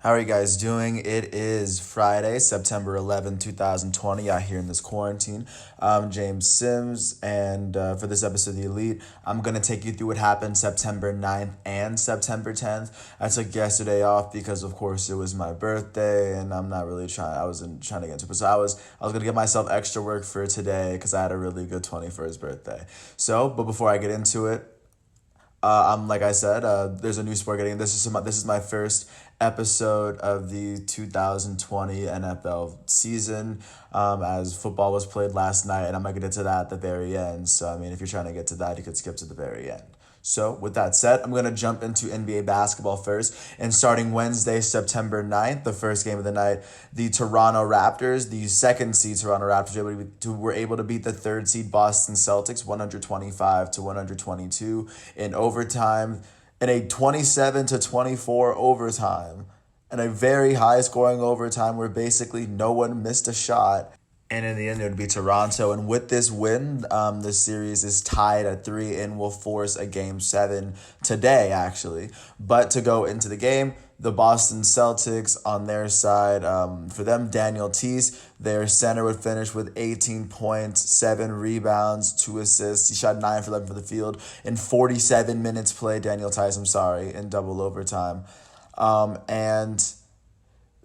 How are you guys doing? It is Friday, September 11th, 2020, out here in this quarantine. I'm James Sims, and for this episode of The Elite, I'm going to take you through what happened September 9th and September 10th. I took yesterday off because, of course, it was my birthday, and I wasn't trying to get into it. So I was going to give myself extra work for today because I had a really good 21st birthday. But before I get into it, I'm like I said, there's a new sport getting. This is my first episode of the 2020 NFL season. As football was played last night, and I'm gonna get to that at the very end. So I mean, if you're trying to get to that, you could skip to the very end. So with that said, I'm going to jump into NBA basketball first. And starting Wednesday, September 9th, the first game of the night, the Toronto Raptors, the second seed Toronto Raptors, were able to beat the third seed Boston Celtics 125 to 122 in overtime, in a 27 to 24 overtime, and a very high scoring overtime where basically no one missed a shot. And in the end, it would be Toronto. And with this win, the series is tied at 3 and will force a game 7 today, actually. But to go into the game, the Boston Celtics on their side, for them, Daniel Tice, their center, would finish with 18 points, 7 rebounds, 2 assists. He shot 9 for 11 for the field in 47 minutes played, Daniel Tice, in double overtime. And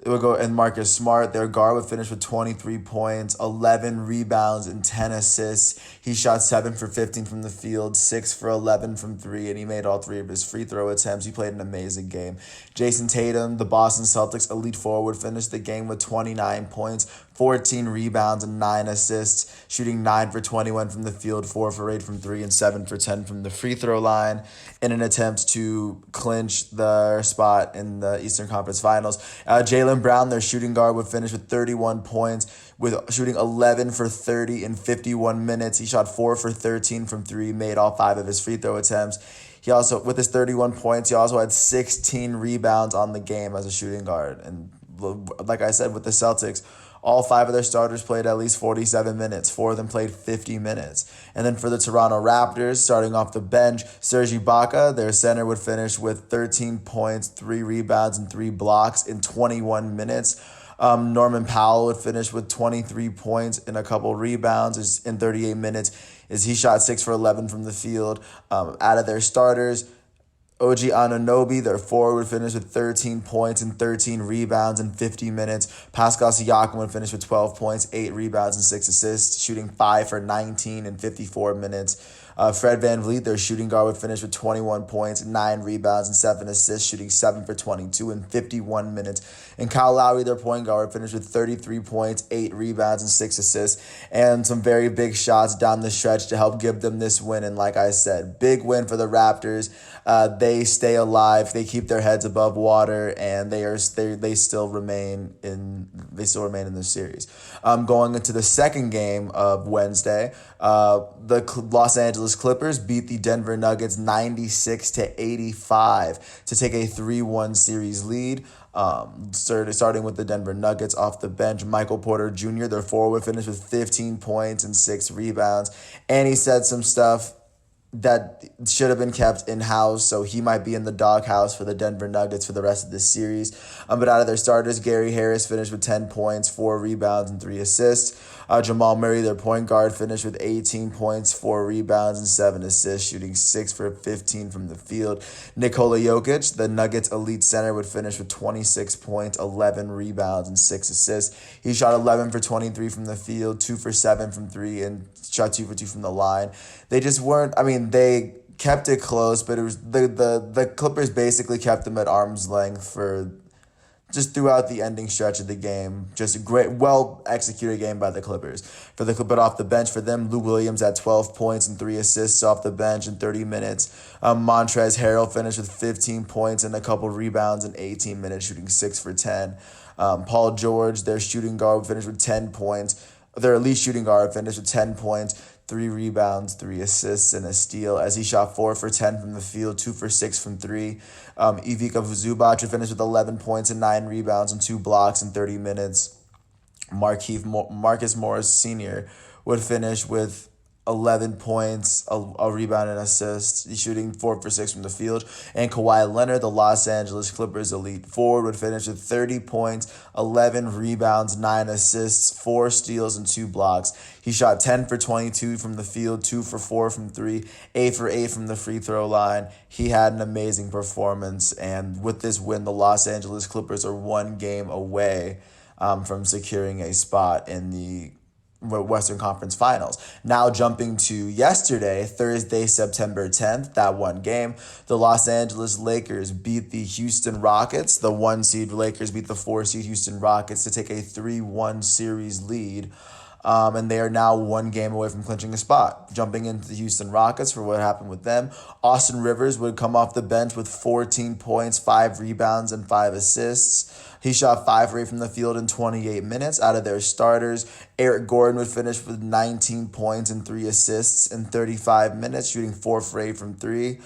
it would go, and Marcus Smart, their guard, would finish with 23 points, 11 rebounds, and 10 assists. He shot 7 for 15 from the field, 6 for 11 from 3, and he made all 3 of his free throw attempts. He played an amazing game. Jason Tatum, the Boston Celtics elite forward, finished the game with 29 points, 14 rebounds, and 9 assists, shooting 9 for 21 from the field, 4 for 8 from 3, and 7 for 10 from the free throw line in an attempt to clinch the spot in the Eastern Conference Finals. Jaylen Brown, their shooting guard, would finish with 31 points, with shooting 11 for 30 in 51 minutes. He shot 4 for 13 from 3, made all 5 of his free throw attempts. He also, with his 31 points, he also had 16 rebounds on the game as a shooting guard. And like I said, with the Celtics, all 5 of their starters played at least 47 minutes. 4 of them played 50 minutes. And then for the Toronto Raptors, starting off the bench, Serge Ibaka, their center, would finish with 13 points, 3 rebounds, and 3 blocks in 21 minutes. Norman Powell would finish with 23 points and a couple rebounds in 38 minutes as he shot 6 for 11 from the field. Out of their starters, OG Anunoby, their forward, would finish with 13 points and 13 rebounds in 50 minutes. Pascal Siakam would finish with 12 points, 8 rebounds, and 6 assists, shooting 5 for 19 in 54 minutes. Fred VanVleet, their shooting guard, would finish with 21 points, 9 rebounds, and 7 assists, shooting 7 for 22 in 51 minutes. And Kyle Lowry, their point guard, would finish with 33 points, 8 rebounds, and 6 assists, and some very big shots down the stretch to help give them this win. And like I said, big win for the Raptors. They stay alive, they keep their heads above water, and they still remain in this series. Going into the second game of Wednesday, the Los Angeles Clippers beat the Denver Nuggets 96 to 85 to take a 3-1 series lead. Starting with the Denver Nuggets off the bench, Michael Porter Jr., their forward, finished with 15 points and 6 rebounds, and he said some stuff that should have been kept in-house, so he might be in the doghouse for the Denver Nuggets for the rest of this series. But out of their starters, Gary Harris finished with 10 points, 4 rebounds, and 3 assists. Jamal Murray, their point guard, finished with 18 points, 4 rebounds, and 7 assists, shooting 6 for 15 from the field. Nikola Jokic, the Nuggets elite center, would finish with 26 points, 11 rebounds, and 6 assists. He shot 11 for 23 from the field, 2 for 7 from 3, and shot 2 for 2 from the line. They just weren't, they kept it close, but it was the Clippers basically kept them at arm's length for just throughout the ending stretch of the game. Just a great, well-executed game by the Clippers. But off the bench for them, Lou Williams had 12 points and 3 assists off the bench in 30 minutes. Montrezl Harrell finished with 15 points and a couple rebounds in 18 minutes, shooting 6 for 10. Paul George, their shooting guard, finished with 10 points. Their elite shooting guard finished with 10 points, 3 rebounds, 3 assists, and a steal as he shot 4 for 10 from the field, 2 for 6 from 3. Ivica Zubac finished with 11 points and 9 rebounds and 2 blocks in 30 minutes. Marcus Morris Sr. would finish with 11 points, a rebound and assist. He's shooting 4 for 6 from the field. And Kawhi Leonard, the Los Angeles Clippers elite forward, would finish with 30 points, 11 rebounds, 9 assists, 4 steals, and 2 blocks. He shot 10 for 22 from the field, 2 for 4 from 3, 8 for 8 from the free throw line. He had an amazing performance. And with this win, the Los Angeles Clippers are 1 game away from securing a spot in the Western Conference Finals. Now jumping to yesterday, Thursday, September 10th, that one game, the Los Angeles Lakers beat the Houston Rockets. The 1 seed Lakers beat the 4 seed Houston Rockets to take a 3-1 series lead. And they are now 1 game away from clinching a spot. Jumping into the Houston Rockets for what happened with them, Austin Rivers would come off the bench with 14 points, 5 rebounds, and 5 assists. He shot 5 for 8 from the field in 28 minutes. Out of their starters, Eric Gordon would finish with 19 points and 3 assists in 35 minutes, shooting 4 for 8 from 3.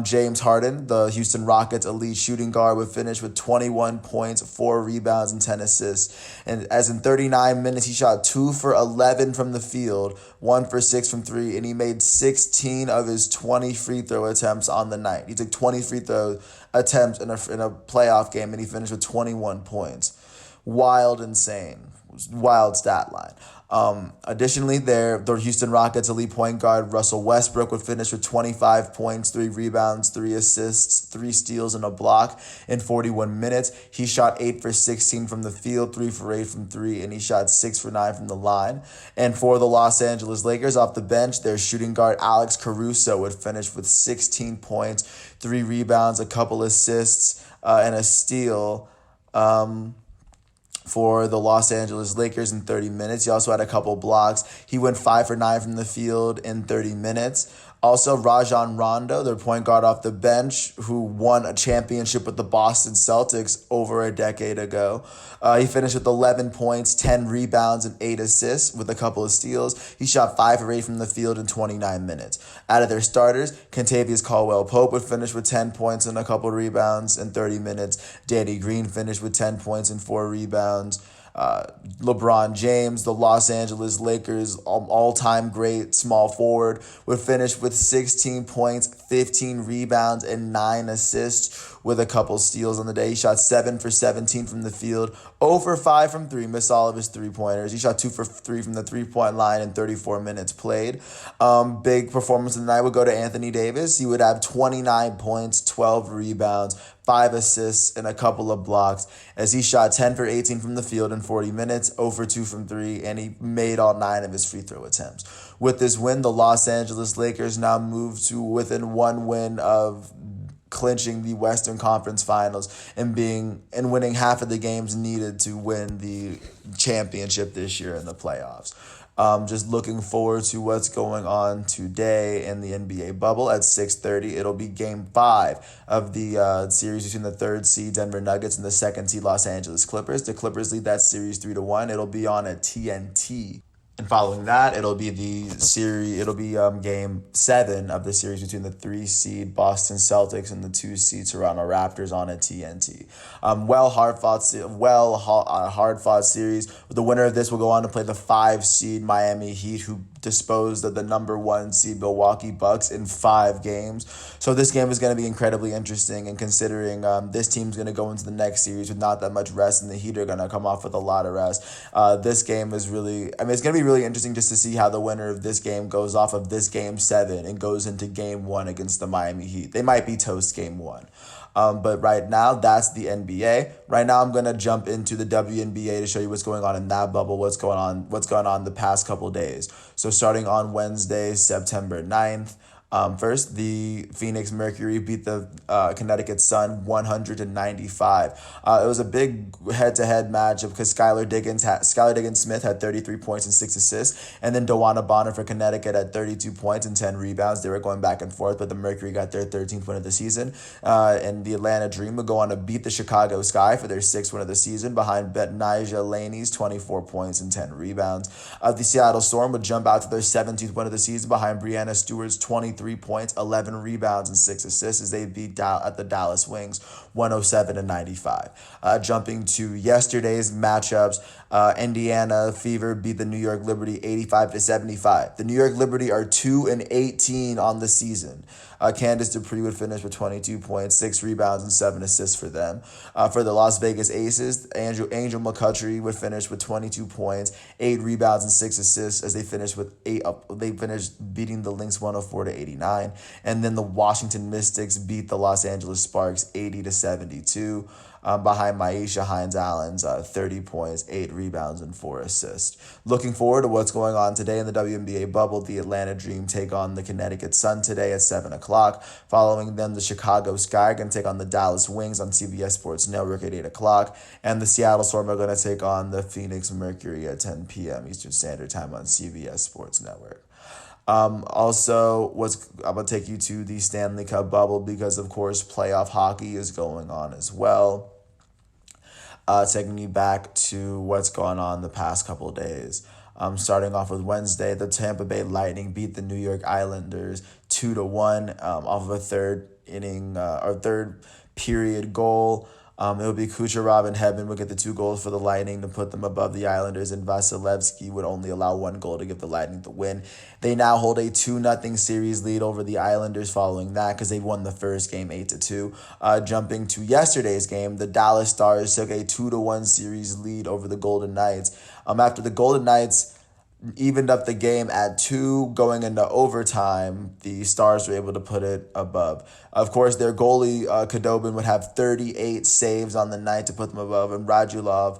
James Harden, the Houston Rockets elite shooting guard, would finish with 21 points, 4 rebounds, and 10 assists. And as in 39 minutes, he shot 2 for 11 from the field, 1 for 6 from 3, and he made 16 of his 20 free throw attempts on the night. He took 20 free throw attempts in a playoff game, and he finished with 21 points. Wild, insane. Wild stat line. Additionally, the Houston Rockets elite point guard Russell Westbrook would finish with 25 points, 3 rebounds, 3 assists, 3 steals, and a block in 41 minutes. He shot 8 for 16 from the field, 3 for 8 from 3, and he shot 6 for 9 from the line. And for the Los Angeles Lakers, off the bench, their shooting guard Alex Caruso would finish with 16 points, 3 rebounds, a couple assists, and a steal. For the Los Angeles Lakers in 30 minutes. He also had a couple blocks. He went 5 for 9 from the field in 30 minutes. Also, Rajon Rondo, their point guard off the bench, who won a championship with the Boston Celtics over a decade ago. He finished with 11 points, 10 rebounds, and 8 assists with a couple of steals. He shot 5 for 8 from the field in 29 minutes. Out of their starters, Kentavious Caldwell-Pope would finish with 10 points and a couple of rebounds in 30 minutes. Danny Green finished with 10 points and 4 rebounds. LeBron James, the Los Angeles Lakers all-time great small forward, would finish with 16 points, 15 rebounds, and 9 assists with a couple steals on the day. He shot 7 for 17 from the field, 0 for 5 from 3, missed all of his three-pointers. He shot 2 for 3 from the three-point line in 34 minutes played. Big performance of the night would go to Anthony Davis. He would have 29 points, 12 rebounds, 5 assists, and a couple of blocks as he shot 10 for 18 from the field in 40 minutes, 0 for 2 from 3, and he made all 9 of his free throw attempts. With this win, the Los Angeles Lakers now move to within 1 win of clinching the Western Conference Finals and winning half of the games needed to win the championship this year in the playoffs. Just looking forward to what's going on today in the NBA bubble at 6:30. It'll be Game 5 of the series between the 3rd seed Denver Nuggets and the 2nd seed Los Angeles Clippers. The Clippers lead that series 3-1. It'll be on at TNT. And following that, it'll be Game 7 of the series between the 3 seed Boston Celtics and the 2 seed Toronto Raptors on at TNT. Hard fought series. The winner of this will go on to play the 5 seed Miami Heat, who disposed of the number 1 seed Milwaukee Bucks in 5 games. So this game is going to be incredibly interesting, and considering this team's going to go into the next series with not that much rest, and the Heat are going to come off with a lot of rest. This game is it's going to be really interesting just to see how the winner of this game goes off of this Game 7 and goes into Game 1 against the Miami Heat. They might be toast Game 1. But right now, that's the NBA. Right now, I'm going to jump into the WNBA to show you what's going on in that bubble, what's going on the past couple days. So starting on Wednesday, September 9th, first, the Phoenix Mercury beat the Connecticut Sun 195. It was a big head-to-head matchup because Skylar Diggins-Smith had 33 points and 6 assists, and then Dewana Bonner for Connecticut had 32 points and 10 rebounds. They were going back and forth, but the Mercury got their 13th win of the season. And the Atlanta Dream would go on to beat the Chicago Sky for their 6th win of the season behind Betnijah Laney's 24 points and 10 rebounds. The Seattle Storm would jump out to their 17th win of the season behind Breanna Stewart's 23 23 points, 11 rebounds, and 6 assists as they beat at the Dallas Wings 107-95. Jumping to yesterday's matchups, Indiana Fever beat the New York Liberty 85-75. The New York Liberty are 2-18 on the season. Candace Dupree would finish with 22 points, 6 rebounds, and 7 assists for them. For the Las Vegas Aces, Angel McCutchery would finish with 22 points, 8 rebounds, and 6 assists as they finished with they finished beating the Lynx 104-89. And then the Washington Mystics beat the Los Angeles Sparks 80-72. Behind Maisha Hines-Allen's 30 points, 8 rebounds, and 4 assists. Looking forward to what's going on today in the WNBA bubble. The Atlanta Dream take on the Connecticut Sun today at 7 o'clock. Following them, the Chicago Sky are going to take on the Dallas Wings on CBS Sports Network at 8 o'clock. And the Seattle Storm are going to take on the Phoenix Mercury at 10 p.m. Eastern Standard Time on CBS Sports Network. Also, I'm going to take you to the Stanley Cup bubble because, of course, playoff hockey is going on as well. Taking you back to what's gone on the past couple of days. Starting off with Wednesday, the Tampa Bay Lightning beat the New York Islanders 2-1 off of a third period goal. It would be Kucherov and Hedman would get the 2 goals for the Lightning to put them above the Islanders, and Vasilevsky would only allow 1 goal to give the Lightning the win. They now hold a 2-0 series lead over the Islanders following that because they won the first game 8-2. Jumping to yesterday's game, the Dallas Stars took a 2-1 series lead over the Golden Knights. After the Golden Knights evened up the game at 2 going into overtime, the Stars were able to put it above. Of course, their goalie, Khudobin, would have 38 saves on the night to put them above, and Radulov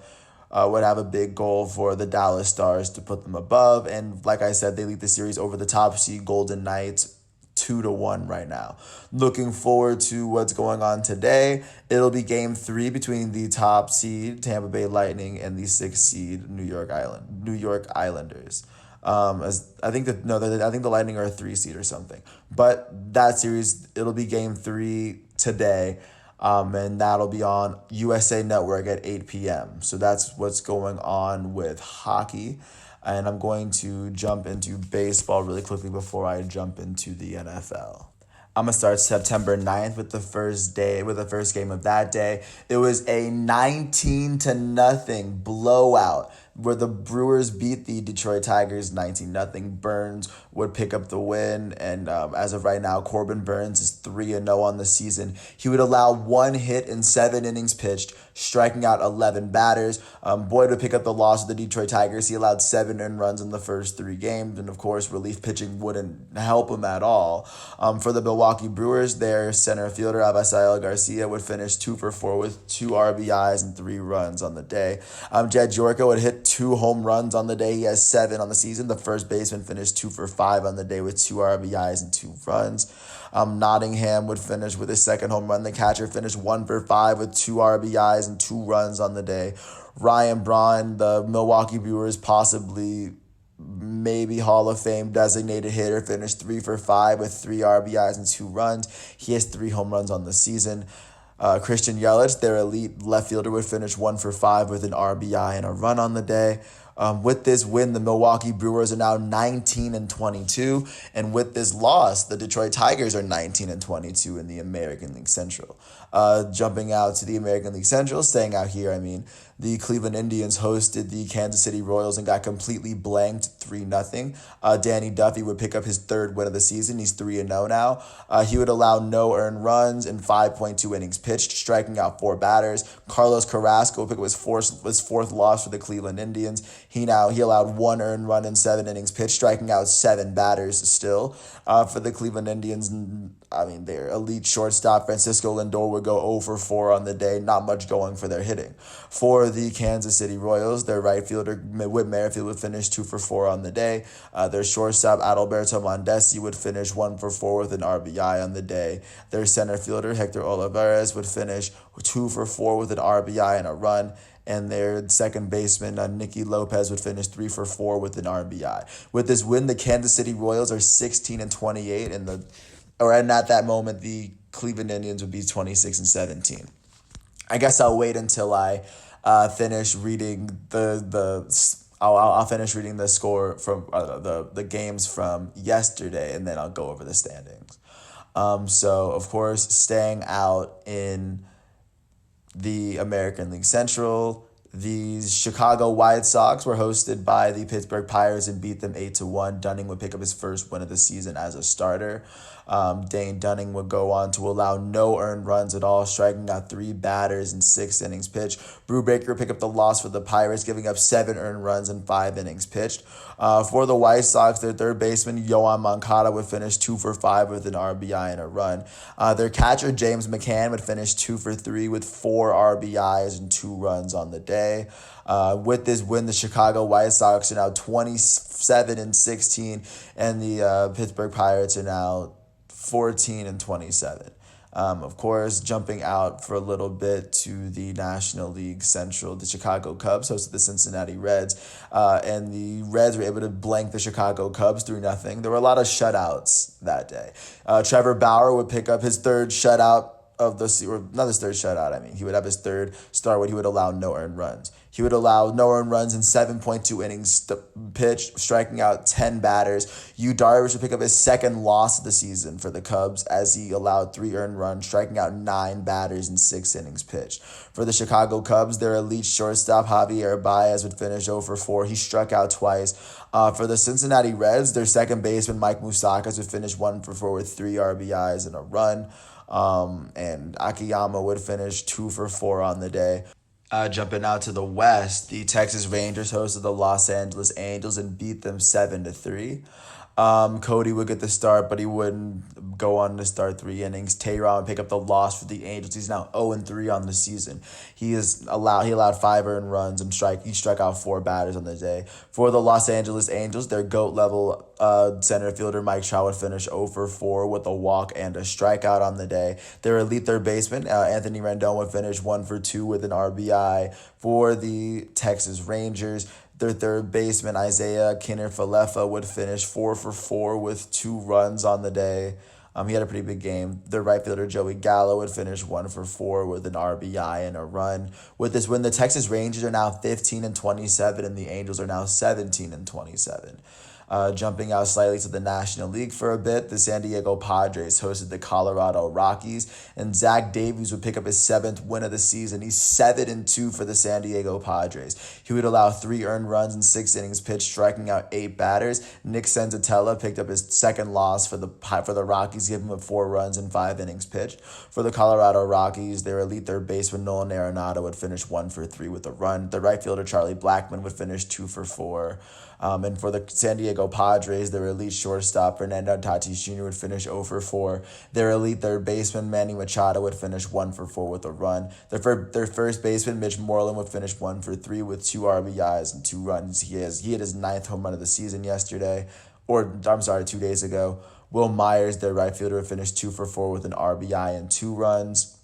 would have a big goal for the Dallas Stars to put them above. And like I said, they lead the series over the top seed Golden Knights 2-1 right now. Looking forward to what's going on today. It'll be game 3 between the top seed Tampa Bay Lightning and the 6th seed New York Islanders. I think the Lightning are a 3 seed or something. But that series, it'll be game 3 today. And that'll be on USA Network at 8 p.m. So that's what's going on with hockey. And I'm going to jump into baseball really quickly before I jump into the NFL. I'm going to start September 9th with the first game of that day. It was a 19-0 blowout where the Brewers beat the Detroit Tigers 19-0. Burns would pick up the win, and as of right now, Corbin Burns is 3-0 on the season. He would allow 1 hit in 7 innings pitched, striking out 11 batters. Boyd would pick up the loss of the Detroit Tigers. He allowed 7 earned runs in the first 3 games, and of course, relief pitching wouldn't help him at all. For the Milwaukee Brewers, their center fielder, Avisail Garcia, would finish 2 for 4 with 2 RBIs and 3 runs on the day. Jed Yorko would hit 2 home runs on the day. He has 7 on the season. The first baseman finished 2 for 5 on the day with 2 RBIs and 2 runs. Nottingham would finish with his second home run. The catcher finished 1 for 5 with 2 RBIs and 2 runs on the day. Ryan Braun, the Milwaukee Brewers possibly maybe Hall of Fame designated hitter, finished 3 for 5 with 3 RBIs and 2 runs. He has 3 home runs on the season. Christian Yelich, their elite left fielder, would finish 1 for 5 with an RBI and a run on the day. With this win, the Milwaukee Brewers are now 19-22, and with this loss, the Detroit Tigers are 19-22 in the American League Central. Jumping out to the American League Central, staying out here, the Cleveland Indians hosted the Kansas City Royals and got completely blanked 3-0. Danny Duffy would pick up his 3rd win of the season. He's 3-0 now. He would allow no earned runs in 5.2 innings pitched, striking out 4 batters. Carlos Carrasco would pick up his 4th loss for the Cleveland Indians. He allowed 1 earned run in 7 innings pitched, striking out 7 batters still. For the Cleveland Indians, their elite shortstop, Francisco Lindor, would go 0 for 4 on the day. Not much going for their hitting. For the Kansas City Royals, their right fielder, Whit Merrifield, would finish 2 for 4 on the day. Their shortstop, Adalberto Mondesi, would finish 1 for 4 with an RBI on the day. Their center fielder, Hector Olivares, would finish 2 for 4 with an RBI and a run. And their second baseman, Nicky Lopez, would finish 3 for 4 with an RBI. With this win, the Kansas City Royals are 16-28, and at that moment, the Cleveland Indians would be 26-17. I guess I'll wait until I finish reading the I'll finish reading the score from the games from yesterday, and then I'll go over the standings. So of course, staying out in the American League Central, the Chicago White Sox were hosted by the Pittsburgh Pirates and beat them 8-1. Dunning would pick up his first win of the season as a starter. Dane Dunning would go on to allow no earned runs at all, striking out 3 batters in 6 innings pitched. Brubaker picked up the loss for the Pirates, giving up 7 earned runs in 5 innings pitched. For the White Sox, their third baseman, Yoan Moncada, would finish 2 for 5 with an RBI and a run. Their catcher, James McCann, would finish 2 for 3 with 4 RBIs and 2 runs on the day. With this win, the Chicago White Sox are now 27-16, and the Pittsburgh Pirates are now 14-27. Of course, jumping out for a little bit to the National League Central, the Chicago Cubs hosted the Cincinnati Reds, and the Reds were able to blank the Chicago Cubs 3-0. There were a lot of shutouts that day. Trevor Bauer would pick up his third shutout of the or not his third shutout. I mean, he would have his third start where he would allow no earned runs. He would allow no earned runs in 7.2 innings pitched, striking out 10 batters. Yu Darvish would pick up his second loss of the season for the Cubs as he allowed 3 earned runs, striking out 9 batters in 6 innings pitched. For the Chicago Cubs, their elite shortstop Javier Baez would finish 0 for 4. He struck out twice. For the Cincinnati Reds, their second baseman Mike Moustakas would finish 1 for 4 with 3 RBIs and a run. And Akiyama would finish 2 for 4 on the day. Jumping out to the West, the Texas Rangers hosted the Los Angeles Angels and beat them 7-3. Cody would get the start, but he wouldn't go on to start 3 innings. Tayron would pick up the loss for the Angels. He's now 0-3 on the season. He allowed 5 earned runs and he struck out 4 batters on the day. For the Los Angeles Angels, their GOAT level center fielder Mike Trout would finish 0 for 4 with a walk and a strikeout on the day. Their elite third baseman Anthony Rendon would finish 1 for 2 with an RBI. For the Texas Rangers, their third baseman, Isaiah Kiner-Falefa, would finish 4 for 4 with 2 runs on the day. He had a pretty big game. Their right fielder, Joey Gallo, would finish 1 for 4 with an RBI and a run. With this win, the Texas Rangers are now 15-27, and the Angels are now 17-27. Jumping out slightly to the National League for a bit, the San Diego Padres hosted the Colorado Rockies, and Zach Davies would pick up his 7th win of the season. He's 7-2 for the San Diego Padres. He would allow 3 earned runs in 6 innings pitched, striking out 8 batters. Nick Senzatella picked up his second loss for the Rockies, giving him 4 runs in 5 innings pitched. For the Colorado Rockies, their elite third baseman Nolan Arenado would finish 1 for 3 with a run. The right fielder Charlie Blackmon would finish 2 for 4. And for the San Diego Padres, their elite shortstop Fernando Tatis Jr. would finish 0 for 4. Their elite third baseman Manny Machado would finish 1 for 4 with a run. Their first baseman Mitch Moreland would finish 1 for 3 with 2 RBIs and 2 runs. He had his 9th home run of the season 2 days ago. Will Myers, their right fielder, would finish 2 for 4 with an RBI and 2 runs.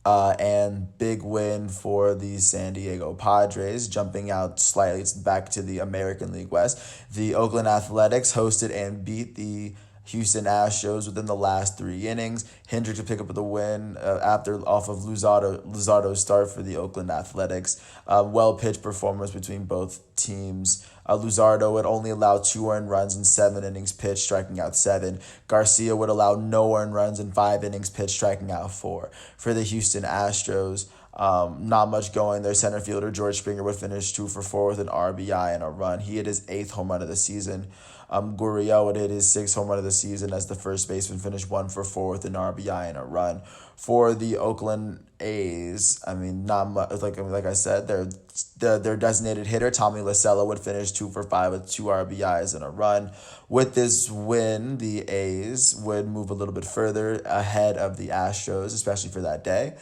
And big win for the San Diego Padres. Jumping out slightly back to the American League West, the Oakland Athletics hosted and beat the Houston Astros within the last 3 innings. Hendricks would pick up the win off of Luzardo's start for the Oakland Athletics. Well-pitched performance between both teams. Luzardo would only allow 2 earned runs in 7 innings pitched, striking out 7. Garcia would allow no earned runs in 5 innings pitched, striking out 4. For the Houston Astros, not much going. Their center fielder, George Springer, would finish 2 for 4 with an RBI and a run. He hit his 8th home run of the season. Gurriel would hit his 6th home run of the season as the first baseman finished 1 for 4 with an RBI and a run. For the Oakland A's, I mean, not much. Like I said, their designated hitter, Tommy La Stella, would finish 2 for 5 with 2 RBIs and a run. With this win, the A's would move a little bit further ahead of the Astros, especially for that day.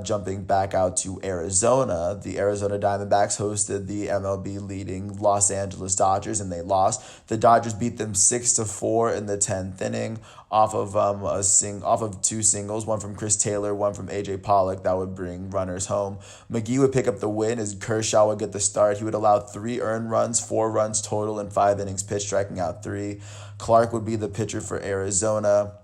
Jumping back out to Arizona, the Arizona Diamondbacks hosted the MLB leading Los Angeles Dodgers, and they lost. The Dodgers beat them 6-4 in the 10th inning off of 2 singles, one from Chris Taylor, one from AJ Pollock. That would bring runners home. McGee would pick up the win as Kershaw would get the start. He would allow 3 earned runs, 4 runs total in 5 innings pitched, striking out 3. Clark would be the pitcher for Arizona.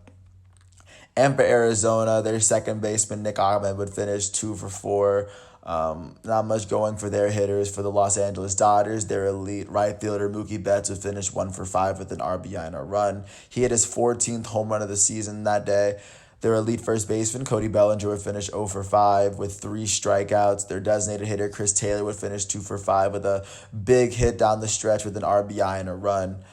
And for Arizona, their second baseman, Nick Ahmed, would finish 2 for 4. Not much going for their hitters. For the Los Angeles Dodgers, their elite right fielder Mookie Betts would finish 1 for 5 with an RBI and a run. He hit his 14th home run of the season that day. Their elite first baseman, Cody Bellinger, would finish 0 for 5 with 3 strikeouts. Their designated hitter, Chris Taylor, would finish 2 for 5 with a big hit down the stretch with an RBI and a run.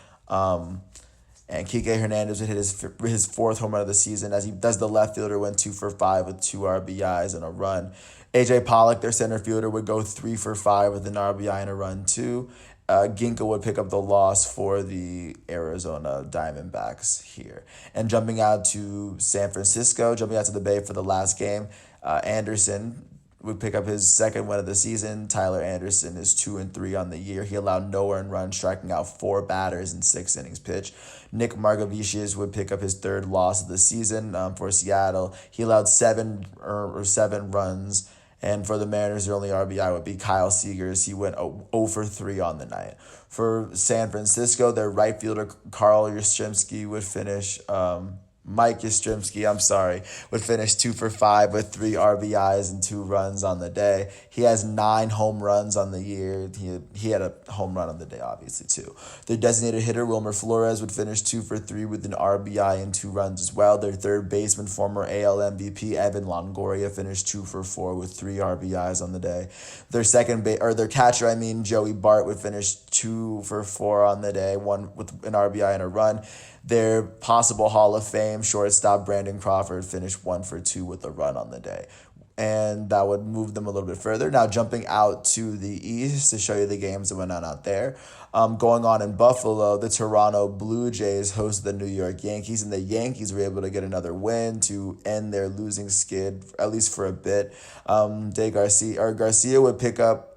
And Kike Hernandez would hit his fourth home run of the season as he does the left fielder, went 2 for 5 with 2 RBIs and a run. AJ Pollock, their center fielder, would go 3 for 5 with an RBI and a run too. Ginka would pick up the loss for the Arizona Diamondbacks here. And jumping out to San Francisco, jumping out to the Bay for the last game, Anderson would pick up his second win of the season. Tyler Anderson is 2-3 on the year. He allowed no earned runs, striking out 4 batters in 6 innings pitched. Nick Margevicius would pick up his third loss of the season for Seattle. He allowed 7 runs. And for the Mariners, their only RBI would be Kyle Seagers. He went 0 for 3 on the night. For San Francisco, their right fielder, Mike Yastrzemski, would finish 2 for 5 with 3 RBIs and 2 runs on the day. He has 9 home runs on the year. He had a home run on the day, obviously, too. Their designated hitter, Wilmer Flores, would finish 2 for 3 with an RBI and 2 runs as well. Their third baseman, former AL MVP, Evan Longoria, finished 2 for 4 with 3 RBIs on the day. Their catcher, Joey Bart, would finish 2 for 4 on the day, 1 with an RBI and a run. Their possible Hall of Fame shortstop, Brandon Crawford, finished 1 for 2 with a run on the day. And that would move them a little bit further. Now, jumping out to the East to show you the games that went on out there. Going on in Buffalo, the Toronto Blue Jays hosted the New York Yankees, and the Yankees were able to get another win to end their losing skid, at least for a bit. Garcia would pick up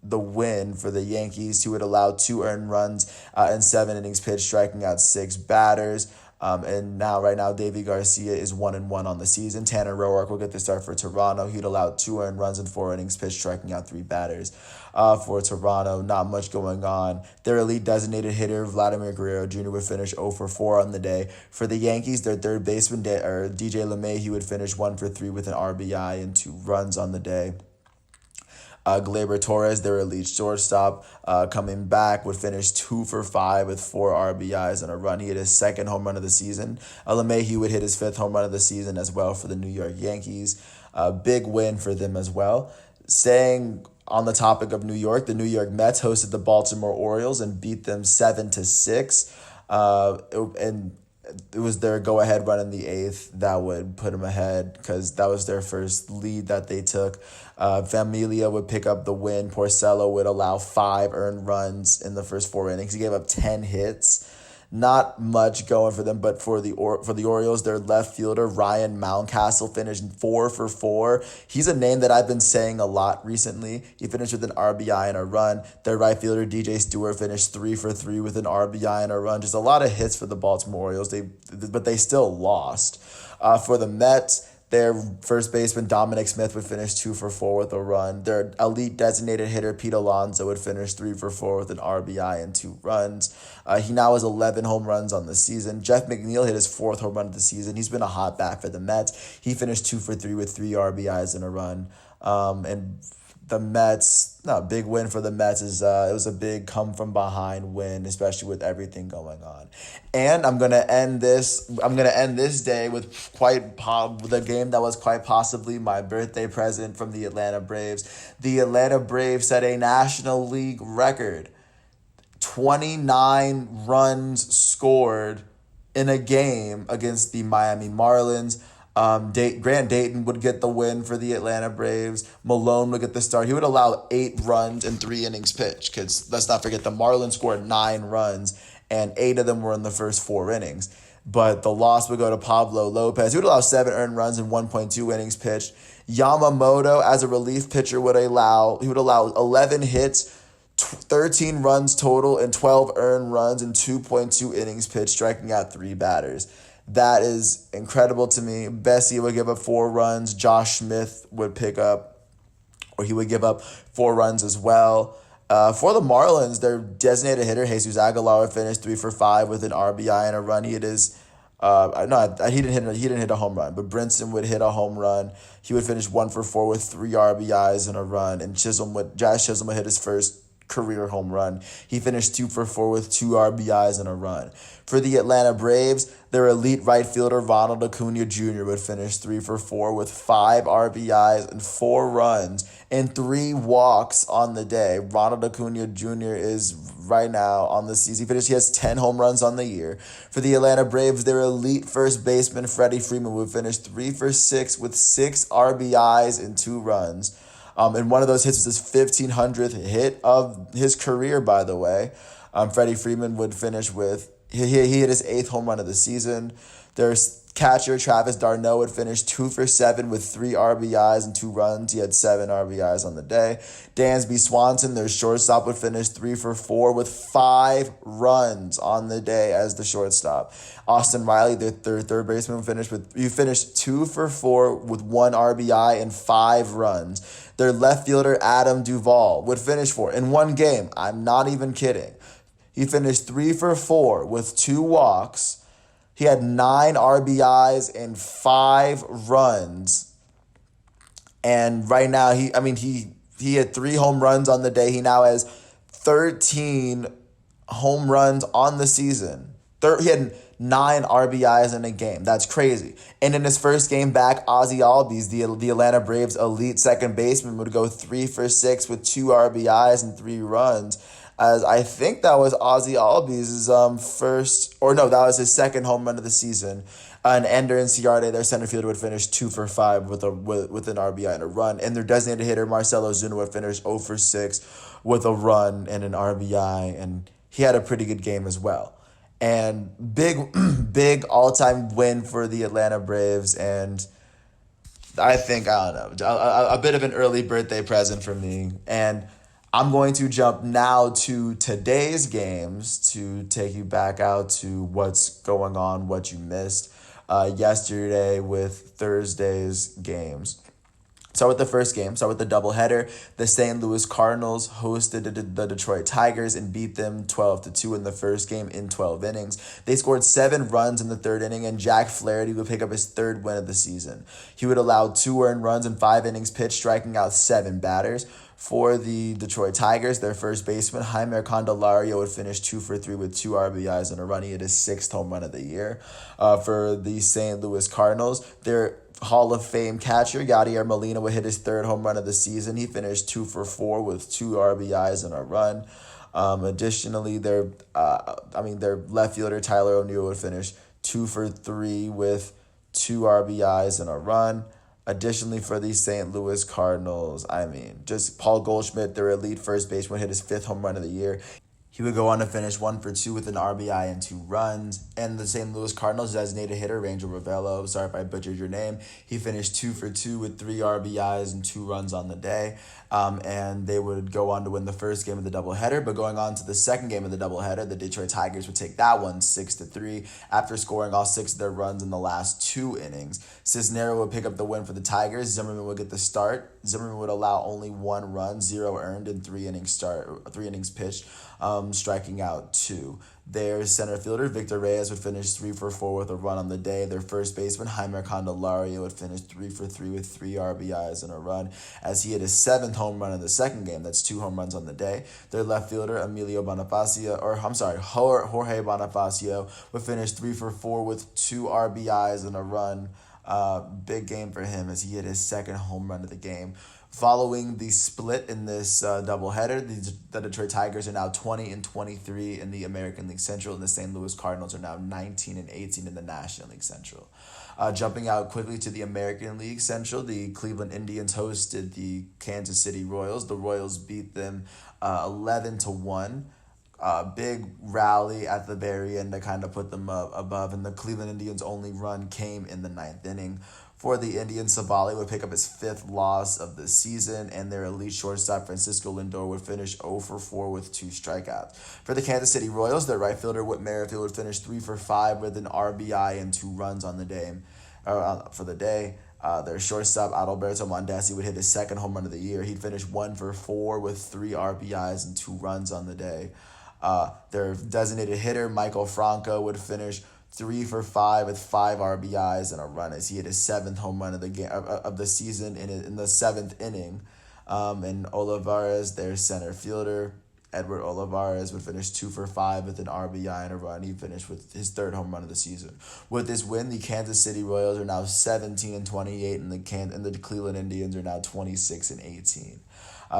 the win for the Yankees, who would allow 2 earned runs in 7 innings pitched, striking out 6 batters. Right now, Davy Garcia is 1-1 on the season. Tanner Roark will get the start for Toronto. He'd allowed 2 earned runs in 4 innings pitched, striking out 3 batters. For Toronto, not much going on. Their elite designated hitter, Vladimir Guerrero Jr., would finish 0 for 4 on the day. For the Yankees, their third baseman, DJ LeMahieu, would finish 1 for 3 with an RBI and 2 runs on the day. Gleyber Torres, their elite shortstop, coming back, would finish 2 for 5 with 4 RBIs and a run. He hit his second home run of the season. LeMahieu would hit his 5th home run of the season as well for the New York Yankees. Big win for them as well. Staying on the topic of New York, the New York Mets hosted the Baltimore Orioles and beat them 7-6. And it was their go-ahead run in the 8th that would put them ahead because that was their first lead that they took. Familia would pick up the win. Porcello would allow 5 earned runs in the first 4 innings. He gave up 10 hits. Not much going for them, but for the Orioles, their left fielder, Ryan Mountcastle, finished 4 for 4. He's a name that I've been saying a lot recently. He finished with an RBI and a run. Their right fielder, DJ Stewart, finished 3 for 3 with an RBI and a run. Just a lot of hits for the Baltimore Orioles, but they still lost. For the Mets, their first baseman, Dominic Smith, would finish 2 for 4 with a run. Their elite designated hitter, Pete Alonso, would finish 3 for 4 with an RBI and 2 runs. He now has 11 home runs on the season. Jeff McNeil hit his 4th home run of the season. He's been a hot bat for the Mets. He finished 2 for 3 with 3 RBIs and a run. And the Mets, big win for the Mets is it was a big come from behind win, especially with everything going on. And I'm gonna end this day with the game that was quite possibly my birthday present from the Atlanta Braves. The Atlanta Braves set a National League record. 29 runs scored in a game against the Miami Marlins. Grant Dayton would get the win for the Atlanta Braves. Malone would get the start. He would allow 8 runs in 3 innings pitched because let's not forget the Marlins scored 9 runs and 8 of them were in the first 4 innings. But the loss would go to Pablo Lopez. He would allow 7 earned runs in 1.2 innings pitched. Yamamoto, as a relief pitcher, would allow 11 hits, 13 runs total, and 12 earned runs in 2.2 innings pitched, striking out 3 batters. That is incredible to me. Bessie would give up 4 runs. Josh Smith would give up 4 runs as well. For the Marlins, their designated hitter, Jesus Aguilar, would finish 3 for 5 with an RBI and a run. He hit his No, he didn't hit a home run, but Brinson would hit a home run. He would finish 1 for 4 with 3 RBIs and a run, and Jazz Chisholm would hit his first career home run. He finished 2 for 4 with 2 RBIs and a run. For the Atlanta Braves, their elite right fielder Ronald Acuna Jr. would finish 3 for 4 with 5 RBIs and 4 runs and 3 walks on the day. Ronald Acuna Jr. is right now on the season. He has 10 home runs on the year. For the Atlanta Braves, their elite first baseman Freddie Freeman would finish 3 for 6 with 6 RBIs and 2 runs. And one of those hits was his 1,500th hit of his career, by the way. Freddie Freeman would finish with, he hit his 8th home run of the season. There's catcher Travis d'Arnaud would finish 2 for 7 with 3 RBIs and 2 runs. He had 7 RBIs on the day. Dansby Swanson, their shortstop, would finish 3 for 4 with 5 runs on the day as the shortstop. Austin Riley, their third baseman, finished 2 for 4 with 1 RBI and 5 runs. Their left fielder Adam Duvall would finish in one game. I'm not even kidding. He finished 3 for 4 with 2 walks. He had 9 RBIs and 5 runs. And right now, he had 3 home runs on the day. He now has 13 home runs on the season. He had 9 RBIs in a game. That's crazy. And in his first game back, Ozzie Albies, the Atlanta Braves' elite second baseman, would go 3 for 6 with 2 RBIs and 3 runs. As I think that was Ozzie Albies' that was his second home run of the season. And Ender Inciarte, their center fielder, would finish 2 for 5 with an RBI and a run. And their designated hitter, Marcell Ozuna, would finish 0 for 6 with a run and an RBI. And he had a pretty good game as well. And big all-time win for the Atlanta Braves. And I think, I don't know, a bit of an early birthday present for me. And I'm going to jump now to today's games to take you back out to what's going on, what you missed yesterday with Thursday's games. Start with the first game. Start with the doubleheader. The St. Louis Cardinals hosted the Detroit Tigers and beat them 12-2 in the first game in 12 innings. They scored 7 runs in the third inning, and Jack Flaherty would pick up his 3rd win of the season. He would allow 2 earned runs in 5 innings pitched, striking out 7 batters. For the Detroit Tigers, their first baseman, Jeimer Candelario, would finish 2 for 3 with 2 RBIs and a run. He hit his 6th home run of the year. For the St. Louis Cardinals, their Hall of Fame catcher, Yadier Molina, would hit his 3rd home run of the season. He finished 2 for 4 with 2 RBIs and a run. Additionally, their left fielder, Tyler O'Neill, would finish 2 for 3 with 2 RBIs and a run. Additionally, for the St. Louis Cardinals, just Paul Goldschmidt, their elite first baseman, hit his 5th home run of the year. He would go on to finish 1 for 2 with an RBI and 2 runs. And the St. Louis Cardinals designated hitter, Ranger Ravello, sorry if I butchered your name, he finished 2 for 2 with 3 RBIs and 2 runs on the day. And they would go on to win the first game of the doubleheader. But going on to the second game of the doubleheader, the Detroit Tigers would take that one 6-3 after scoring all 6 of their runs in the last 2 innings. Cisnero would pick up the win for the Tigers. Zimmerman would get the start. Zimmerman would allow only 1 run, 0 earned in 3 innings pitched, striking out 2. Their center fielder, Victor Reyes, would finish 3 for 4 with a run on the day. Their first baseman, Jeimer Candelario, would finish 3 for 3 with 3 RBIs and a run, as he hit his 7th home run in the second game. That's 2 home runs on the day. Their left fielder, Jorge Bonifacio, would finish 3 for 4 with 2 RBIs and a run. Big game for him as he hit his 2nd home run of the game. Following the split in this doubleheader, the Detroit Tigers are now 20-23 in the American League Central, and the St. Louis Cardinals are now 19-18 in the National League Central. Jumping out quickly to the American League Central, the Cleveland Indians hosted the Kansas City Royals. The Royals beat them 11-1. Big rally at the very end to kind of put them up above, and the Cleveland Indians' only run came in the 9th inning. For the Indians, Savali would pick up his 5th loss of the season, and their elite shortstop, Francisco Lindor, would finish 0 for 4 with 2 strikeouts. For the Kansas City Royals, their right fielder, Whit Merrifield, would finish 3 for 5 with an RBI and 2 runs on the day. For the day, their shortstop, Adalberto Mondesi, would hit his 2nd home run of the year. He'd finish 1 for 4 with 3 RBIs and 2 runs on the day. Their designated hitter, Michael Franco, would finish 3 for 5 with 5 RBIs and a run as he hit his seventh home run of the game of the season in the seventh inning. And Olivares, their center fielder, Edward Olivares, would finish 2 for 5 with an RBI and a run. He finished with his third home run of the season. With this win, the Kansas City Royals are now 17-28, and the Cleveland Indians are now 26-18.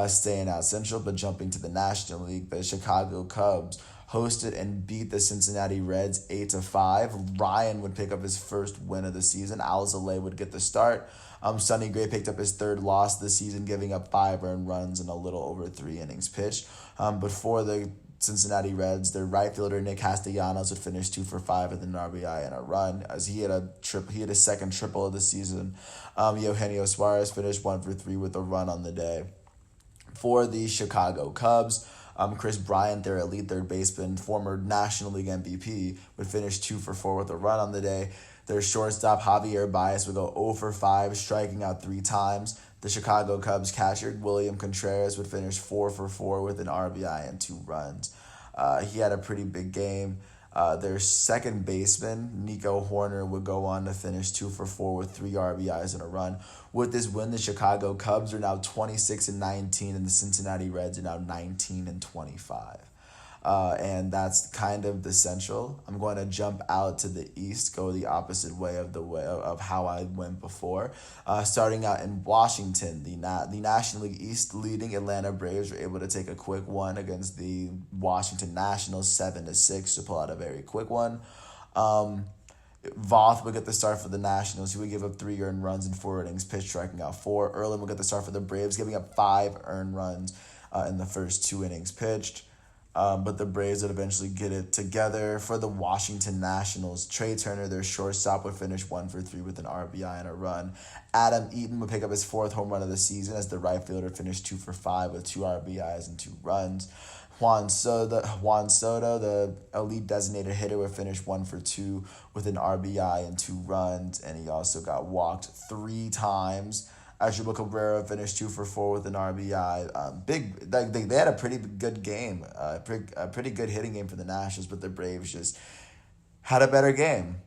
Staying out Central, but jumping to the National League, the Chicago Cubs hosted and beat the Cincinnati Reds 8-5. Ryan would pick up his first win of the season. Alzolay would get the start. Sonny Gray picked up his third loss of the season, giving up 5 earned runs in a little over 3 innings pitched. But for the Cincinnati Reds, their right fielder Nick Castellanos would finish 2 for 5 with an RBI and a run, as he had his second triple of the season. Eugenio Suarez finished 1 for 3 with a run on the day. For the Chicago Cubs, Chris Bryant, their elite third baseman, former National League MVP, would finish 2 for 4 with a run on the day. Their shortstop, Javier Baez, would go 0 for 5, striking out 3 times. The Chicago Cubs catcher, William Contreras, would finish 4 for 4 with an RBI and 2 runs. He had a pretty big game. Their second baseman, Nico Horner, would go on to finish 2 for 4 with 3 RBIs and a run. With this win, the Chicago Cubs are now 26-19, and the Cincinnati Reds are now 19-25. And that's kind of the Central. I'm going to jump out to the East, go the opposite way of how I went before. Starting out in Washington, the National League East leading Atlanta Braves were able to take a quick one against the Washington Nationals 7-6 to pull out a very quick one. Voth would get the start for the Nationals. He would give up 3 earned runs in 4 innings pitched, striking out 4. Erlin would get the start for the Braves, giving up 5 earned runs in the first 2 innings pitched. But the Braves would eventually get it together. For the Washington Nationals, Trey Turner, their shortstop, would finish 1 for 3 with an RBI and a run. Adam Eaton would pick up his 4th home run of the season as the right fielder finished 2 for 5 with 2 RBIs and 2 runs. Juan Soto, the elite designated hitter, would finish 1 for 2 with an RBI and 2 runs, and he also got walked 3 times. Asdrubal Cabrera finished 2 for 4 with an RBI. They had a pretty good game, a pretty good hitting game for the Nationals, but the Braves just had a better game.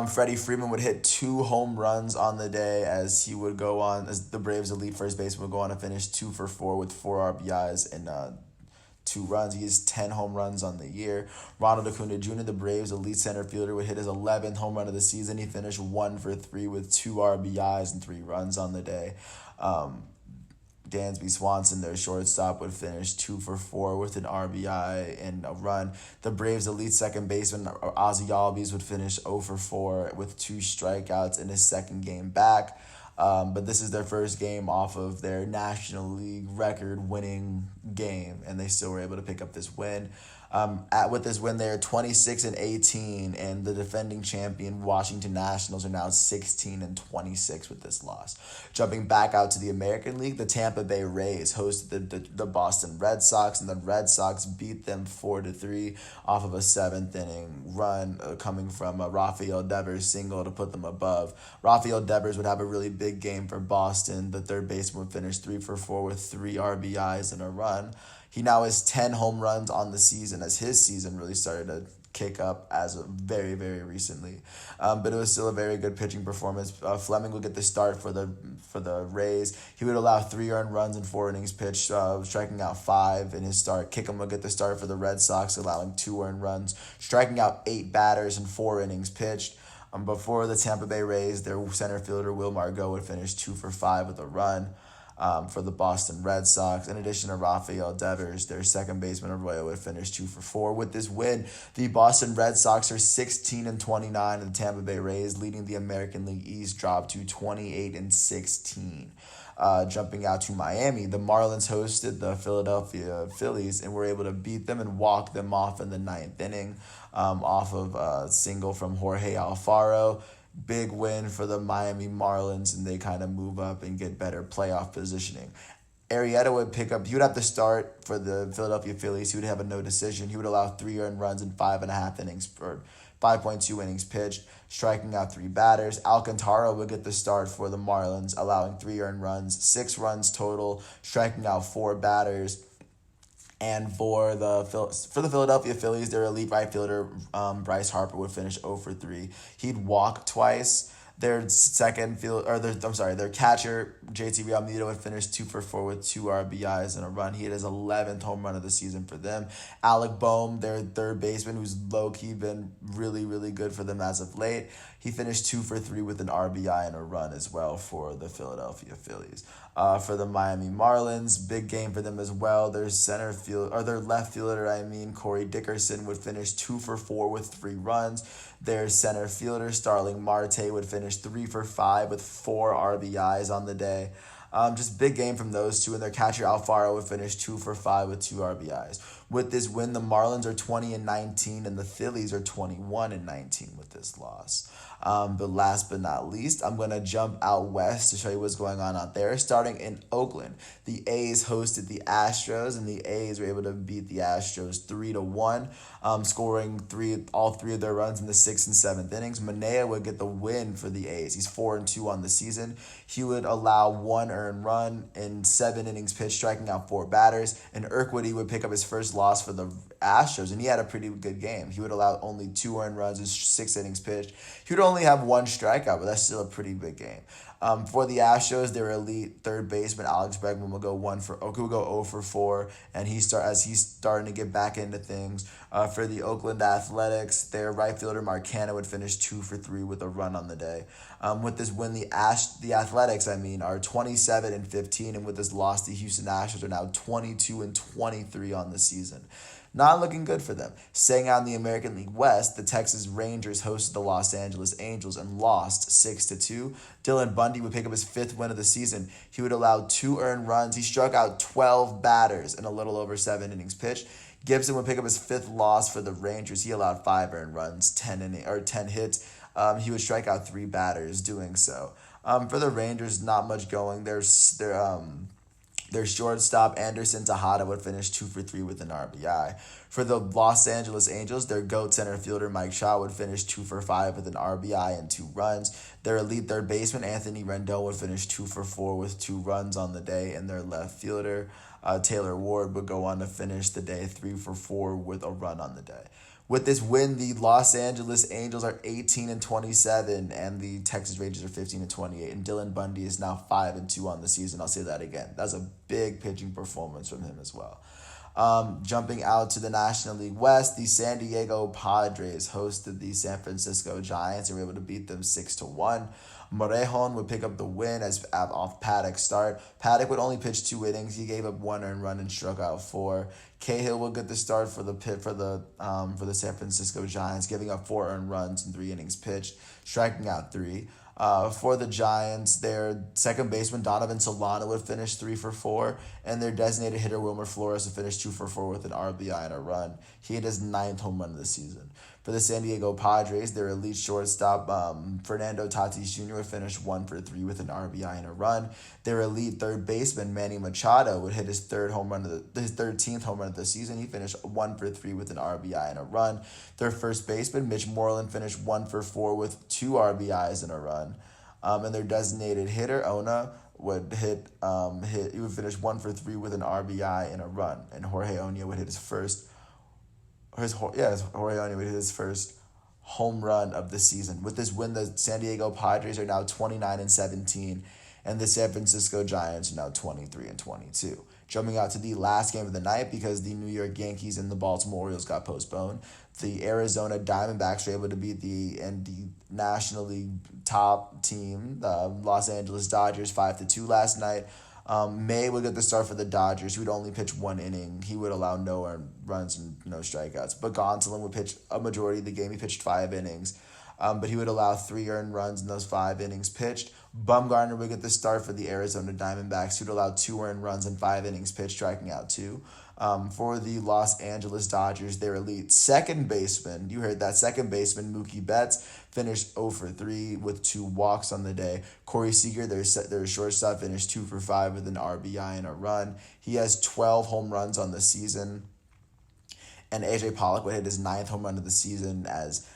Freddie Freeman would hit 2 home runs on the day as he would go on, as the Braves' elite first baseman would go on to finish 2 for 4 with 4 RBIs and 2 runs. He has 10 home runs on the year. Ronald Acuna Jr., the Braves' elite center fielder, would hit his 11th home run of the season. He finished 1 for 3 with 2 RBIs and 3 runs on the day. Dansby Swanson, their shortstop, would finish 2 for 4 with an RBI and a run. The Braves' elite second baseman, Ozzie Albies, would finish 0 for 4 with 2 strikeouts in his second game back. But this is their first game off of their National League record-winning game, and they still were able to pick up this win. With this win, they're 26-18, and the defending champion Washington Nationals are now 16-26 with this loss. Jumping back out to the American League, the Tampa Bay Rays hosted the Boston Red Sox, and the Red Sox beat them 4-3 off of a 7th-inning run coming from Rafael Devers' single to put them above. Rafael Devers would have a really big game for Boston. The third baseman would finish 3 for 4 with 3 RBIs and a run. He now has 10 home runs on the season, as his season really started to kick up as of very, very recently. But it was still a very good pitching performance. Fleming would get the start for the Rays. He would allow 3 earned runs in 4 innings pitched, striking out 5 in his start. Kickham would get the start for the Red Sox, allowing 2 earned runs, striking out 8 batters in 4 innings pitched. Before the Tampa Bay Rays, their center fielder Will Margot would finish 2 for 5 with a run. For the Boston Red Sox. In addition to Rafael Devers, their second baseman Arroyo would finish 2 for 4. With this win, the Boston Red Sox are 16-29, and the Tampa Bay Rays, leading the American League East, dropped to 28-16. Jumping out to Miami, the Marlins hosted the Philadelphia Phillies and were able to beat them and walk them off in the 9th inning off of a single from Jorge Alfaro. Big win for the Miami Marlins, and they kind of move up and get better playoff positioning. Arrieta he would have to start for the Philadelphia Phillies. He would have a no decision. He would allow 3 earned runs in 5.5 innings, or 5.2 innings pitched, striking out 3 batters. Alcantara would get the start for the Marlins, allowing 3 earned runs, 6 runs total, striking out 4 batters. And for the Philadelphia Phillies, their elite right fielder Bryce Harper would finish 0 for 3. He'd walk twice. Their catcher JT Realmuto would finish 2 for 4 with 2 RBIs and a run. He had his 11th home run of the season for them. Alec Boehm, their third baseman, who's low key been really really good for them as of late. He finished 2 for 3 with an RBI and a run as well for the Philadelphia Phillies. For the Miami Marlins, big game for them as well. Their left fielder, Corey Dickerson would finish 2 for 4 with 3 runs. Their center fielder, Starling Marte, would finish 3 for 5 with 4 RBIs on the day. Just big game from those two, and their catcher Alfaro would finish 2 for 5 with 2 RBIs. With this win, the Marlins are 20-19, and the Phillies are 21-19 with this loss. But last but not least, I'm going to jump out west to show you what's going on out there. Starting in Oakland, the A's hosted the Astros, and the A's were able to beat the Astros 3-1, scoring all three of their runs in the 6th and 7th innings. Manaea would get the win for the A's. He's 4-2 on the season. He would allow 1 earned run in 7 innings pitched, striking out 4 batters. And Urquidy would pick up his first loss for the Astros, and he had a pretty good game. He would allow only 2 earned runs in 6 innings pitched. He would only have 1 strikeout, but that's still a pretty big game. For the Astros, their elite third baseman Alex Bregman will go 0 for 4, and he's starting to get back into things. For the Oakland Athletics, their right fielder Mark Canha would finish 2 for 3 with a run on the day. With this win, the Athletics are 27-15, and with this loss, the Houston Astros are now 22-23 on the season. Not looking good for them. Staying out in the American League West, the Texas Rangers hosted the Los Angeles Angels and lost 6-2. Dylan Bundy would pick up his 5th win of the season. He would allow 2 earned runs. He struck out 12 batters in a little over 7 innings pitched. Gibson would pick up his 5th loss for the Rangers. He allowed 5 earned runs, 10 hits. He would strike out 3 batters doing so. For the Rangers, not much going. Their shortstop, Anderson Tejada, would finish 2 for 3 with an RBI. For the Los Angeles Angels, their GOAT center fielder, Mike Trout, would finish 2 for 5 with an RBI and 2 runs. Their elite third baseman, Anthony Rendon, would finish 2 for 4 with 2 runs on the day. And their left fielder, Taylor Ward, would go on to finish the day 3 for 4 with a run on the day. With this win, the Los Angeles Angels are 18-27, and the Texas Rangers are 15-28. And Dylan Bundy is now 5-2 on the season. I'll say that again. That's a big pitching performance from him as well. Jumping out to the National League West, the San Diego Padres hosted the San Francisco Giants and were able to beat them 6-1. Morejon would pick up the win as off Paddock's start. Paddock would only pitch 2 innings. He gave up 1 earned run and struck out 4. Cahill would get the start for the San Francisco Giants, giving up 4 earned runs in 3 innings pitched, striking out 3. For the Giants, their second baseman Donovan Solano would finish 3 for 4, and their designated hitter Wilmer Flores would finish 2 for 4 with an RBI and a run. He had his 9th home run of the season. For the San Diego Padres, their elite shortstop Fernando Tatis Jr. would finish 1 for 3 with an RBI and a run. Their elite third baseman Manny Machado would hit his 13th home run of the season. He finished 1 for 3 with an RBI and a run. Their first baseman Mitch Moreland finished 1 for 4 with 2 RBIs and a run. And their designated hitter Ona would he would finish 1 for 3 with an RBI and a run. And Jorge Oña would hit his first home run of the season. With this win, the San Diego Padres are now 29-17, and the San Francisco Giants are now 23-22. Jumping out to the last game of the night, because the New York Yankees and the Baltimore Orioles got postponed, the Arizona Diamondbacks were able to beat the National League top team, the Los Angeles Dodgers, 5-2 last night. May would get the start for the Dodgers, who would only pitch 1 inning. He would allow no earned runs and no strikeouts. But Gonsolin would pitch a majority of the game. He pitched 5 innings. But he would allow 3 earned runs in those 5 innings pitched. Bumgarner would get the start for the Arizona Diamondbacks, who'd allow 2 earned runs in 5 innings pitched, striking out 2. For the Los Angeles Dodgers, their elite second baseman, you heard that, second baseman Mookie Betts finished 0 for 3 with 2 walks on the day. Corey Seager, their shortstop, finished 2 for 5 with an RBI and a run. He has 12 home runs on the season. And AJ Pollock would hit his 9th home run of the season as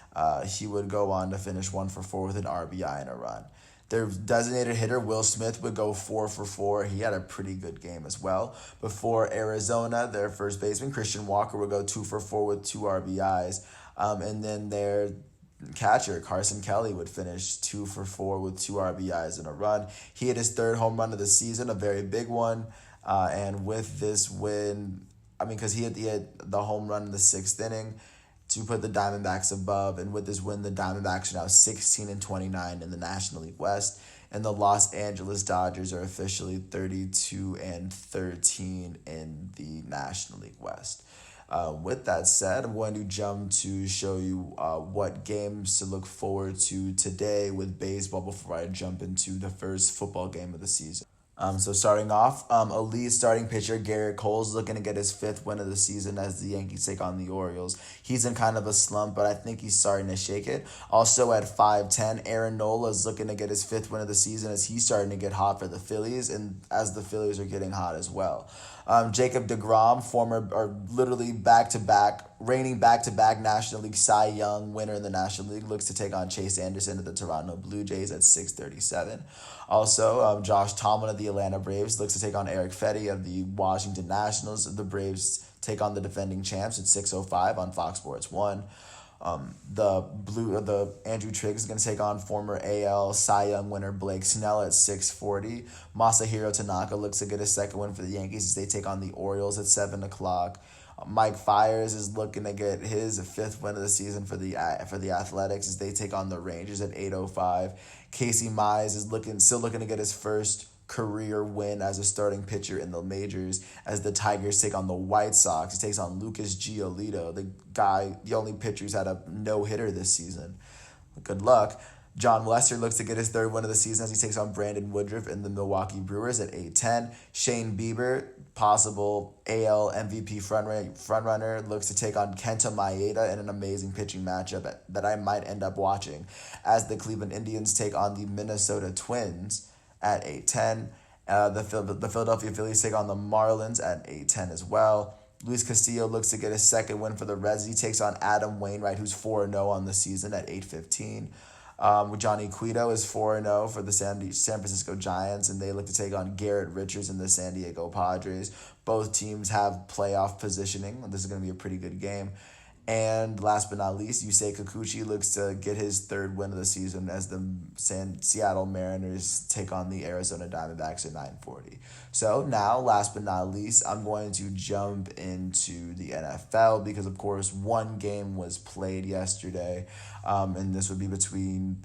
he would go on to finish 1 for 4 with an RBI and a run. Their designated hitter, Will Smith, would go 4 for 4. He had a pretty good game as well. Before Arizona, their first baseman, Christian Walker, would go 2 for 4 with 2 RBIs. And then their catcher, Carson Kelly, would finish 2 for 4 with 2 RBIs and a run. He hit his third home run of the season, a very big one. And with this win, because he had the home run in the sixth inning to put the Diamondbacks above. And with this win, the Diamondbacks are now 16-29 in the National League West. And the Los Angeles Dodgers are officially 32-13 in the National League West. With that said, I'm going to jump to show you what games to look forward to today with baseball before I jump into the first football game of the season. So starting off, elite starting pitcher Garrett Cole's looking to get his fifth win of the season as the Yankees take on the Orioles. He's in kind of a slump, but I think he's starting to shake it. Also at 5-10, Aaron Nola is looking to get his fifth win of the season as he's starting to get hot for the Phillies, and as the Phillies are getting hot as well. Jacob deGrom, reigning back-to-back National League Cy Young winner in the National League, looks to take on Chase Anderson of the Toronto Blue Jays at 6:37. Also, Josh Tomlin of the Atlanta Braves looks to take on Eric Fedde of the Washington Nationals. The Braves take on the defending champs at 6:05 on Fox Sports 1. The Andrew Triggs is going to take on former AL Cy Young winner Blake Snell at 6:40. Masahiro Tanaka looks to get a second win for the Yankees as they take on the Orioles at 7 o'clock. Mike Fiers is looking to get his fifth win of the season for the Athletics as they take on the Rangers at 8:05. Casey Mize is still looking to get his first career win as a starting pitcher in the majors as the Tigers take on the White Sox. He takes on Lucas Giolito, the only pitcher who's had a no-hitter this season. Good luck. John Lester looks to get his third win of the season as he takes on Brandon Woodruff and the Milwaukee Brewers at 8:10. Shane Bieber, possible AL MVP frontrunner, looks to take on Kenta Maeda in an amazing pitching matchup that I might end up watching as the Cleveland Indians take on the Minnesota Twins at 8:10. The Philadelphia Phillies take on the Marlins at 8:10 as well. Luis Castillo looks to get his second win for the Reds. He takes on Adam Wainwright, who's 4-0 on the season at 8:15. Johnny Cueto is 4-0 for the San Francisco Giants, and they look to take on Garrett Richards and the San Diego Padres. Both teams have playoff positioning. This is going to be a pretty good game. And last but not least, Yusei Kikuchi looks to get his third win of the season as the Seattle Mariners take on the Arizona Diamondbacks at 9:40. So now, last but not least, I'm going to jump into the NFL because, of course, one game was played yesterday, and this was between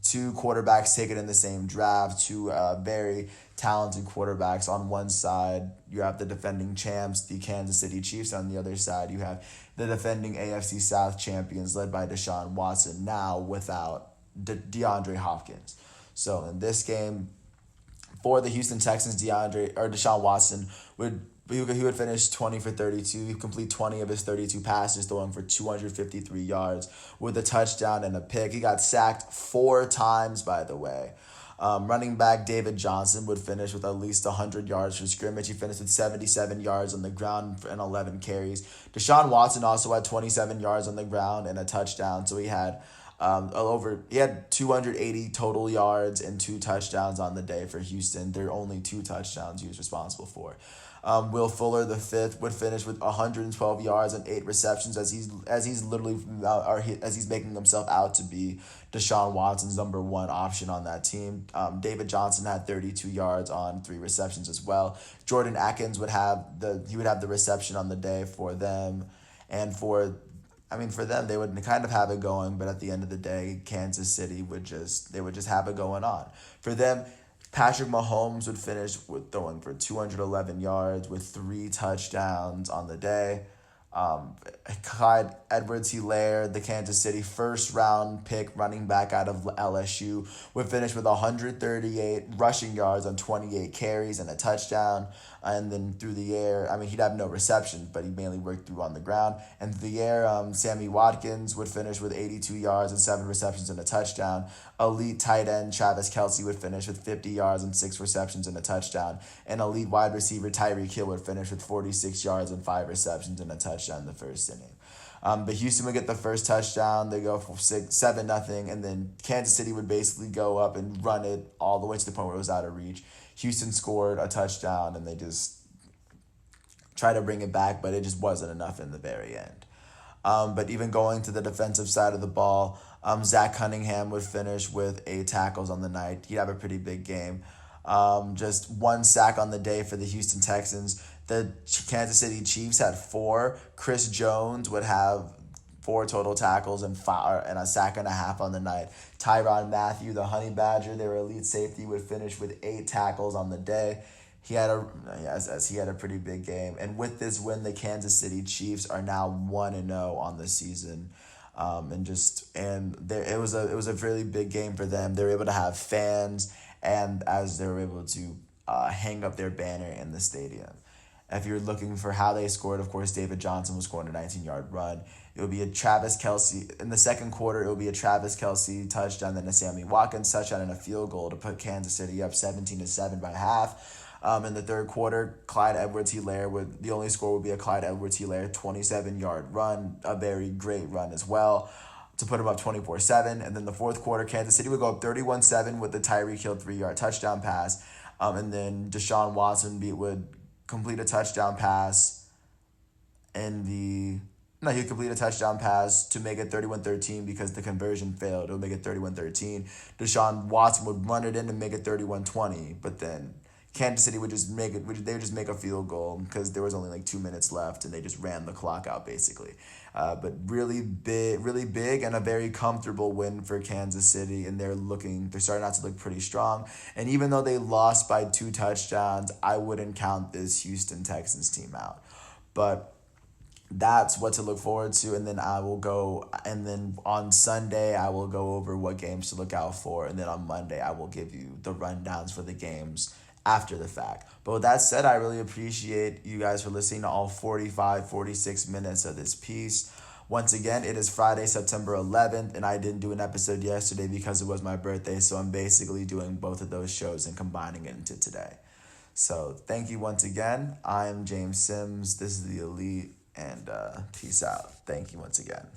two quarterbacks taken in the same draft, two very talented quarterbacks. On one side, you have the defending champs, the Kansas City Chiefs. On the other side, you have the defending AFC South champions led by Deshaun Watson, now without DeAndre Hopkins. So in this game, for the Houston Texans, Deshaun Watson would finish 20 for 32. He'd complete 20 of his 32 passes, throwing for 253 yards with a touchdown and a pick. He got sacked 4 times, by the way. Running back David Johnson would finish with at least 100 yards for scrimmage. He finished with 77 yards on the ground and 11 carries. Deshaun Watson also had 27 yards on the ground and a touchdown, so he had 280 total yards and 2 touchdowns on the day for Houston. There are only 2 touchdowns he was responsible for. Will Fuller the fifth would finish with 112 yards and 8 receptions as he's making himself out to be Deshaun Watson's number 1 option on that team. David Johnson had 32 yards on 3 receptions as well. Jordan Atkins would have the reception on the day for them, and for them, they would kind of have it going, but at the end of the day, Kansas City would just have it going on. For them, Patrick Mahomes would finish with throwing for 211 yards with 3 touchdowns on the day. Clyde Edwards-Helaire, the Kansas City first-round pick running back out of LSU, would finish with 138 rushing yards on 28 carries and a touchdown. And then through the air, he'd have no receptions, but he mainly worked through on the ground. And through the air, Sammy Watkins would finish with 82 yards and 7 receptions and a touchdown. Elite tight end Travis Kelce would finish with 50 yards and 6 receptions and a touchdown. And elite wide receiver Tyreek Hill would finish with 46 yards and 5 receptions and a touchdown in the first inning. But Houston would get the first touchdown. They go for 7-0, and then Kansas City would basically go up and run it all the way to the point where it was out of reach. Houston scored a touchdown, and they just tried to bring it back, but it just wasn't enough in the very end. But even going to the defensive side of the ball, Zach Cunningham would finish with 8 tackles on the night. He'd have a pretty big game. Just 1 sack on the day for the Houston Texans. The Kansas City Chiefs had 4. Chris Jones would have 4 total tackles and 1.5 sacks on the night. Tyrann Mathieu, the Honey Badger, their elite safety, would finish with 8 tackles on the day. He had a pretty big game, and with this win, the Kansas City Chiefs are now 1-0 on the season, it was a really big game for them. They were able to have fans, and as they were able to hang up their banner in the stadium. If you're looking for how they scored, of course, David Johnson was scoring a 19-yard run. It would be a Travis Kelce. In the second quarter, it would be a Travis Kelce touchdown, then a Sammy Watkins touchdown, and a field goal to put Kansas City up 17-7 by half. In the third quarter, Clyde Edwards-Helaire the only score would be a Clyde Edwards-Helaire 27-yard run, a very great run as well, to put him up 24-7. And then the fourth quarter, Kansas City would go up 31-7 with the Tyreek Hill 3-yard touchdown pass. And then Deshaun Watson would complete a touchdown pass he'd complete a touchdown pass to make it 31-13 because the conversion failed. It would make it 31-13. Deshaun Watson would run it in and make it 31-20, but then Kansas City would just make a field goal because there was only like 2 minutes left, and they just ran the clock out basically. But really big, and a very comfortable win for Kansas City, and they're starting out to look pretty strong. And even though they lost by 2 touchdowns, I wouldn't count this Houston Texans team out. But that's what to look forward to, and then on Sunday I will go over what games to look out for, and then on Monday I will give you the rundowns for the games after the fact. But with that said, I really appreciate you guys for listening to all 46 minutes of this piece. Once again, it is Friday, September 11th, and I didn't do an episode yesterday because it was my birthday, so I'm basically doing both of those shows and combining it into today. So thank you once again. I'm James Sims. This is The Elite, and peace out. Thank you once again.